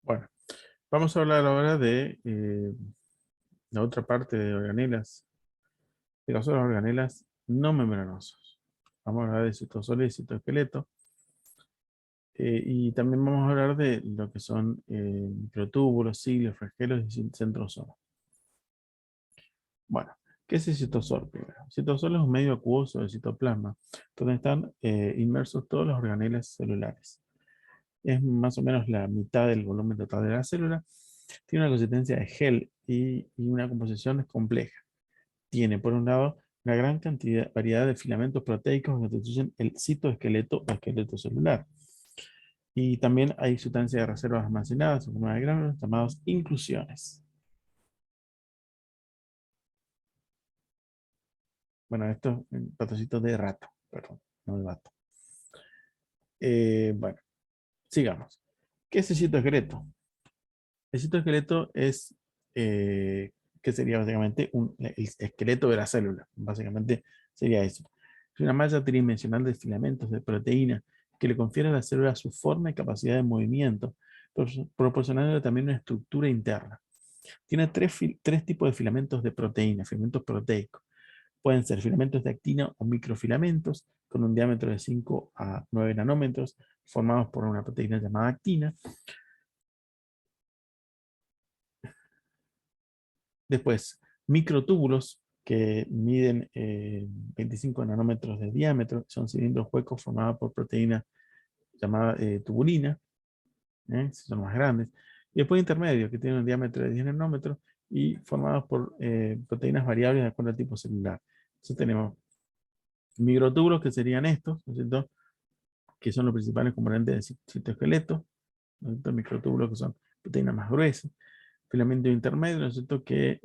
Bueno, vamos a hablar ahora de la otra parte de organelas, de los otros organelas no membranosos. Vamos a hablar de citosol y citoesqueleto. Y también vamos a hablar de lo que son microtúbulos, cilios, flagelos y centrosomas. Bueno, ¿qué es el citosol primero? El citosol es un medio acuoso del citoplasma, donde están inmersos todos los organelas celulares. Es más o menos la mitad del volumen total de la célula. Tiene una consistencia de gel y una composición compleja. Tiene, por un lado, una gran variedad de filamentos proteicos que constituyen el citoesqueleto o esqueleto celular. Y también hay sustancias de reservas almacenadas en forma de gránulos llamados inclusiones. Bueno, esto es un patrocito de rato, perdón, no de vato. Bueno, sigamos. ¿Qué es el citoesqueleto? El citoesqueleto es, que sería básicamente el esqueleto de la célula. Básicamente sería eso. Es una malla tridimensional de filamentos de proteína que le confiere a la célula su forma y capacidad de movimiento, proporcionándole también una estructura interna. Tiene tres tipos de filamentos de proteína, filamentos proteicos. Pueden ser filamentos de actina o microfilamentos con un diámetro de 5 a 9 nanómetros, formados por una proteína llamada actina. Después, microtúbulos que miden 25 nanómetros de diámetro, son cilindros huecos formados por proteína llamada tubulina, son más grandes. Y después intermedios, que tienen un diámetro de 10 nanómetros y formados por proteínas variables de acuerdo al tipo celular. Entonces tenemos microtúbulos, que serían estos, ¿no es cierto?, que son los principales componentes del citoesqueleto, ¿no es cierto?, microtúbulos que son proteínas más gruesas. Filamento intermedio, ¿no es cierto?, que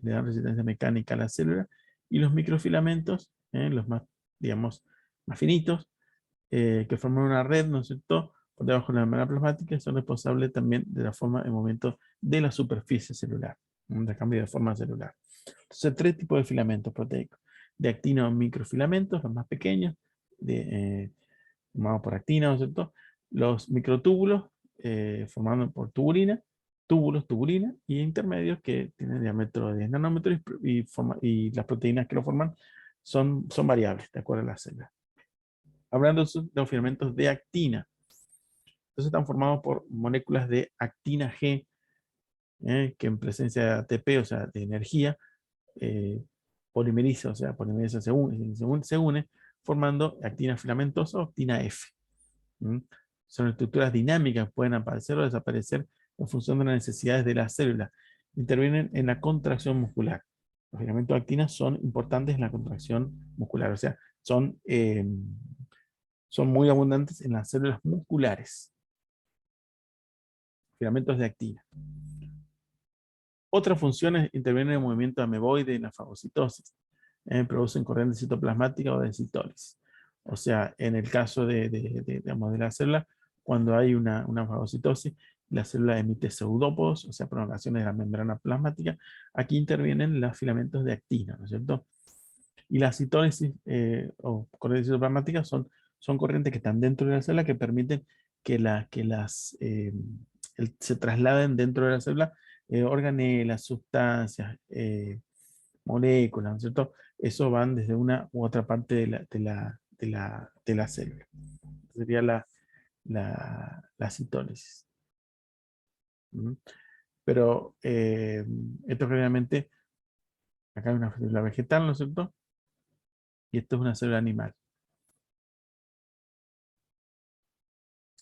le dan resistencia mecánica a la célula, y los microfilamentos, los más, digamos, más finitos, que forman una red, ¿no es cierto?, por debajo de la membrana plasmática, son responsables también de la forma de movimiento de la superficie celular, de cambio de forma celular. Entonces, tres tipos de filamentos proteicos: de actina o microfilamentos, los más pequeños, formados por actina, ¿no es cierto?, los microtúbulos, formados por tubulina, túbulos, tubulina, y intermedios que tienen diámetro de 10 nanómetros y las proteínas que lo forman son variables, de acuerdo a la célula. Hablando de los filamentos de actina, entonces están formados por moléculas de actina G, que en presencia de ATP, o sea, de energía, eh, polimeriza, o sea, polimeriza se une, formando actina filamentosa o actina F. ¿Mm? Son estructuras dinámicas, pueden aparecer o desaparecer en función de las necesidades de la célula. Intervienen en la contracción muscular. Los filamentos de actina son importantes en la contracción muscular, o sea, son muy abundantes en las células musculares. Filamentos de actina. Otras funciones: intervienen en el movimiento ameboide y en la fagocitosis. Producen corriente citoplasmática o de citólisis. O sea, en el caso digamos, de la célula, cuando hay una fagocitosis, la célula emite pseudópodos, o sea, prolongaciones de la membrana plasmática. Aquí intervienen los filamentos de actina, ¿no es cierto? Y la citólisis o corriente citoplasmática son corrientes que están dentro de la célula, que permiten que se trasladen dentro de la célula organelas, sustancias, moléculas, ¿no es cierto? Eso van desde una u otra parte de la célula. Sería la citólisis. ¿Mm? Pero esto generalmente, acá hay una célula vegetal, ¿no es cierto? Y esto es una célula animal.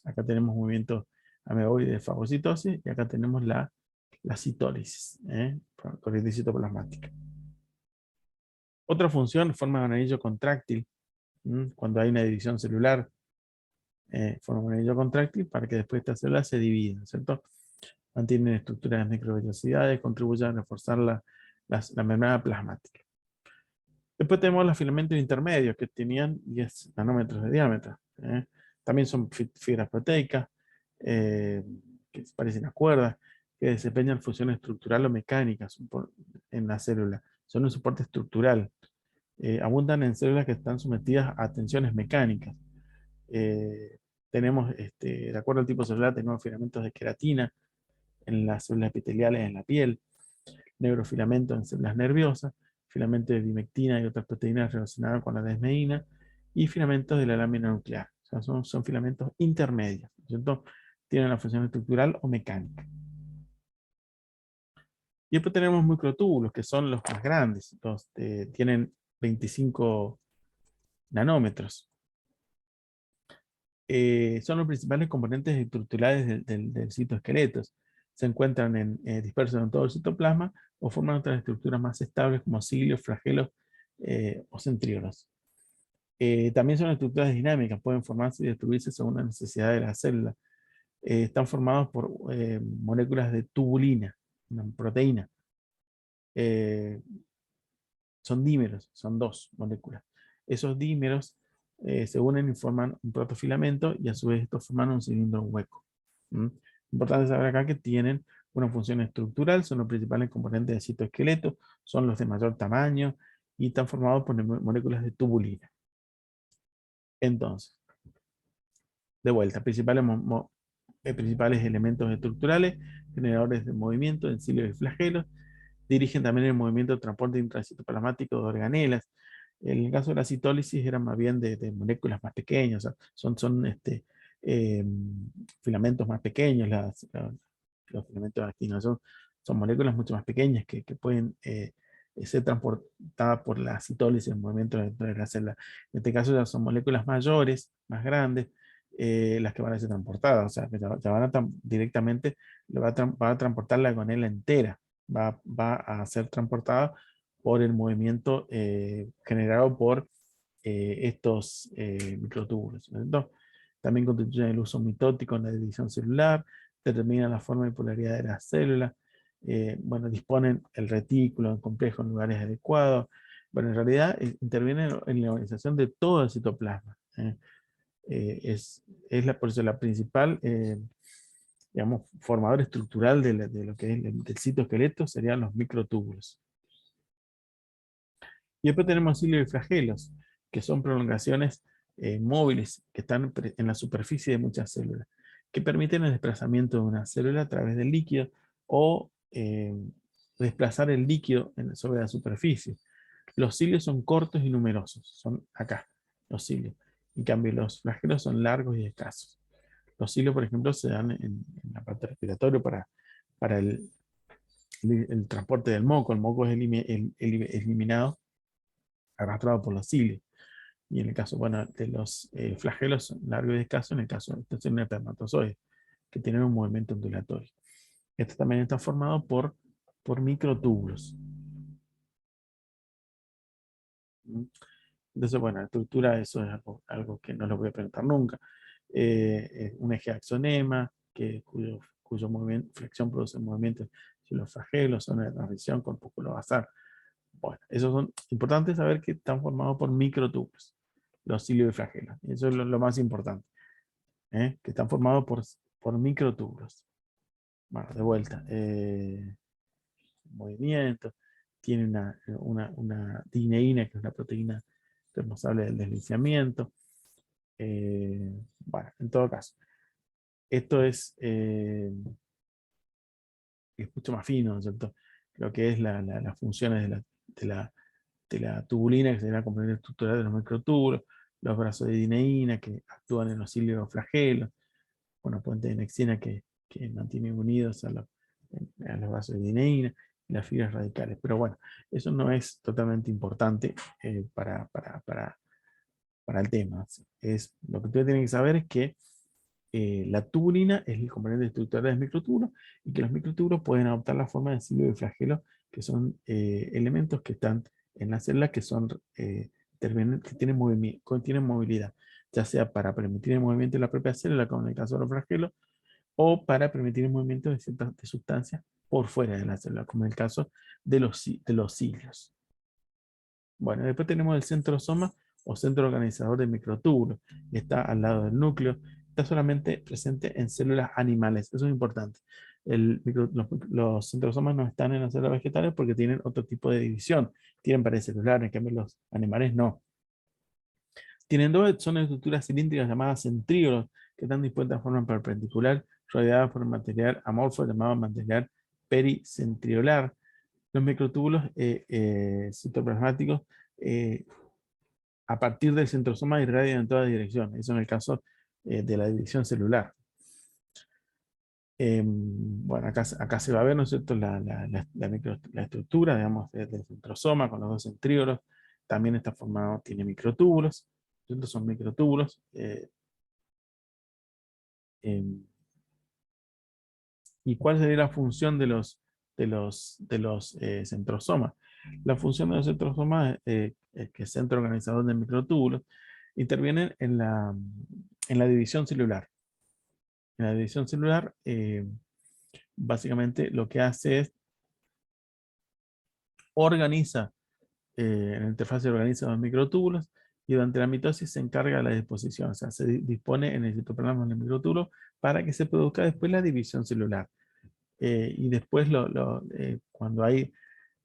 Acá tenemos movimiento ameboide de fagocitosis y acá tenemos la citólisis, corriente citoplasmática. Otra función: forma de un anillo contráctil. Cuando hay una división celular, forma un anillo contráctil para que después esta célula se divida, ¿cierto? Mantienen estructuras de microvellosidades, contribuyen a reforzar la membrana plasmática. Después tenemos los filamentos intermedios, que tenían 10 nanómetros de diámetro. También son fibras proteicas, que parecen a cuerdas, que desempeñan funciones estructurales o mecánicas en la célula. Son un soporte estructural. Abundan en células que están sometidas a tensiones mecánicas. tenemos, de acuerdo al tipo celular, tenemos filamentos de queratina en las células epiteliales en la piel, neurofilamentos en células nerviosas, filamentos de dimectina y otras proteínas relacionadas con la desmeína, y filamentos de la lámina nuclear. O sea, son filamentos intermedios, ¿cierto? Tienen la función estructural o mecánica. Y después tenemos microtúbulos, que son los más grandes. Tienen 25 nanómetros. Son los principales componentes estructurales del citoesqueleto. Se encuentran dispersos en todo el citoplasma o forman otras estructuras más estables como cilios, flagelos o centríolos. También son estructuras dinámicas, pueden formarse y destruirse según la necesidad de la célula. Están formados por moléculas de tubulina, una proteína. Son dímeros, son dos moléculas. Esos dímeros se unen y forman un protofilamento, y a su vez estos forman un cilindro hueco. ¿Mm? Importante saber acá que tienen una función estructural, son los principales componentes del citoesqueleto, son los de mayor tamaño y están formados por moléculas de tubulina. Entonces, de vuelta, principales elementos estructurales, generadores de movimiento en cilios y flagelos, dirigen también el movimiento de transporte intracitoplasmático de organelas. En el caso de la citólisis eran más bien de moléculas más pequeñas, o sea, son eh, filamentos más pequeños, los filamentos aquí no son moléculas mucho más pequeñas que pueden ser transportadas por la citólisis, el movimiento dentro de la célula. En este caso ya son moléculas mayores, más grandes, las que van a ser transportadas, o sea, que ya van a directamente, va a transportar la gonela entera, va a ser transportada por el movimiento generado por estos microtúbulos, ¿cierto? También contribuyen el uso mitótico en la división celular, determinan la forma y polaridad de las células, bueno, disponen el retículo en complejo en lugares adecuados. Bueno, en realidad intervienen en la organización de todo el citoplasma. Por eso la principal, digamos, formador estructural de lo que es del citoesqueleto serían los microtúbulos. Y después tenemos cilios y flagelos, que son prolongaciones móviles que están en la superficie de muchas células, que permiten el desplazamiento de una célula a través del líquido o desplazar el líquido sobre la superficie. Los cilios son cortos y numerosos, son acá los cilios. En cambio, los flagelos son largos y escasos. Los cilios, por ejemplo, se dan en la parte respiratoria para el transporte del moco. El moco es eliminado, arrastrado por los cilios. Y en el caso, bueno, de los flagelos son largos y escasos, en el caso de estos son espermatozoides, que tienen un movimiento ondulatorio. Este también está formado por microtúbulos. Entonces, bueno, la estructura, eso es algo que no lo voy a preguntar nunca. Un eje axonema, cuyo flexión produce movimientos de los flagelos, zona de transición, corpúsculo basal. Bueno, esos son importantes saber que están formados por microtúbulos, los cilios y flagelos. Eso es lo más importante, que están formados por microtúbulos. Bueno, de vuelta. Movimiento. Tiene una dineína, que es una proteína responsable del deslizamiento. Bueno, en todo caso, esto es mucho más fino, ¿no es cierto? Lo que es las funciones de la tubulina, que sería la componente estructural de los microtúbulos, los brazos de dineína que actúan en los cilios flagelos, bueno, puente de nexina que mantiene unidos a los brazos de dineína y las fibras radicales. Pero bueno, eso no es totalmente importante para el tema. Lo que ustedes tienen que saber es que la tubulina es el componente estructural del microtúbulo y que los microtúbulos pueden adoptar la forma de cilio y flagelo, que son elementos que están en la célula que contienen movilidad, ya sea para permitir el movimiento de la propia célula, como en el caso de los flagelos, o para permitir el movimiento de ciertas sustancias por fuera de la célula, como en el caso de los cilios. Bueno, después tenemos el centrosoma o centro organizador de microtúbulos. Está al lado del núcleo. Está solamente presente en células animales. Eso es importante. Los centrosomas no están en las células vegetales porque tienen otro tipo de división. Tienen pared celular, en cambio los animales no. Tienen dos zonas de estructuras cilíndricas llamadas centríolos, que están dispuestas de forma perpendicular, rodeadas por un material amorfo llamado material pericentriolar. Los microtúbulos citoplasmáticos a partir del centrosoma irradian en toda dirección. Eso en el caso de la división celular. Bueno, acá se va a ver, ¿no es cierto?, la estructura, digamos, del centrosoma con los dos centríolos. También está formado, tiene microtúbulos. Estos son microtúbulos. ¿Y cuál sería la función de los centrosomas? La función de los centrosomas es que es centro organizador de microtúbulos, intervienen en la división celular. En la división celular, básicamente lo que hace es organiza, en la interfaz organiza los microtúbulos y durante la mitosis se encarga de la disposición, o sea, se dispone en el citoplasma del microtúbulo para que se produzca después la división celular. Y después cuando hay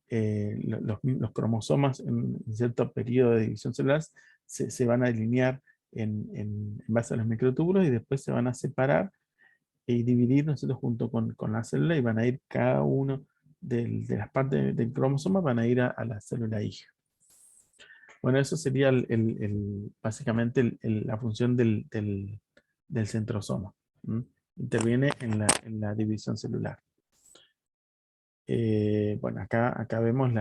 los cromosomas en cierto periodo de división celular se van a alinear en base a los microtúbulos y después se van a separar y dividir, ¿no es cierto?, junto con la célula y van a ir cada uno de las partes del cromosoma van a ir a la célula hija. Bueno, eso sería básicamente la función del centrosoma. Interviene en la división celular. Bueno, acá vemos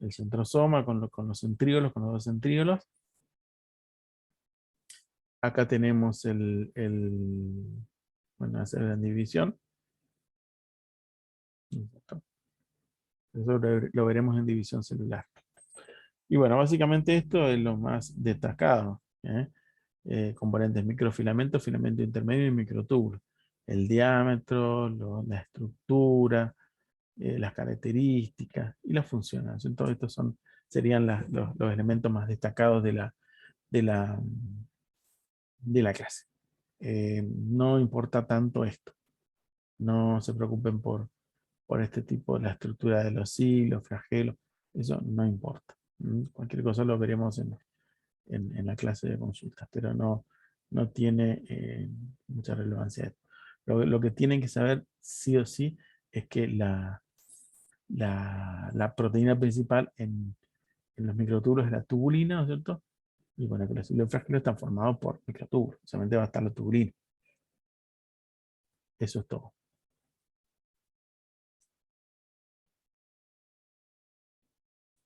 el centrosoma con los centríolos, con los dos centríolos. Acá tenemos bueno, hacer la división. Eso lo veremos en división celular. Y bueno, básicamente esto es lo más destacado. Componentes: microfilamento, filamento intermedio y microtúbulo. El diámetro, la estructura, las características y las funciones. Entonces estos serían los elementos más destacados de la, de la clase. No importa tanto esto. No se preocupen por este tipo, la estructura de los hilos, flagelos. Eso no importa. Cualquier cosa lo veremos en la clase de consultas, pero no tiene mucha relevancia esto. Lo que tienen que saber sí o sí es que la proteína principal en los microtúbulos es la tubulina, ¿no es cierto? Y bueno, que los hilos frágiles están formados por microtúbulos. Solamente va a estar la tubulina. Eso es todo.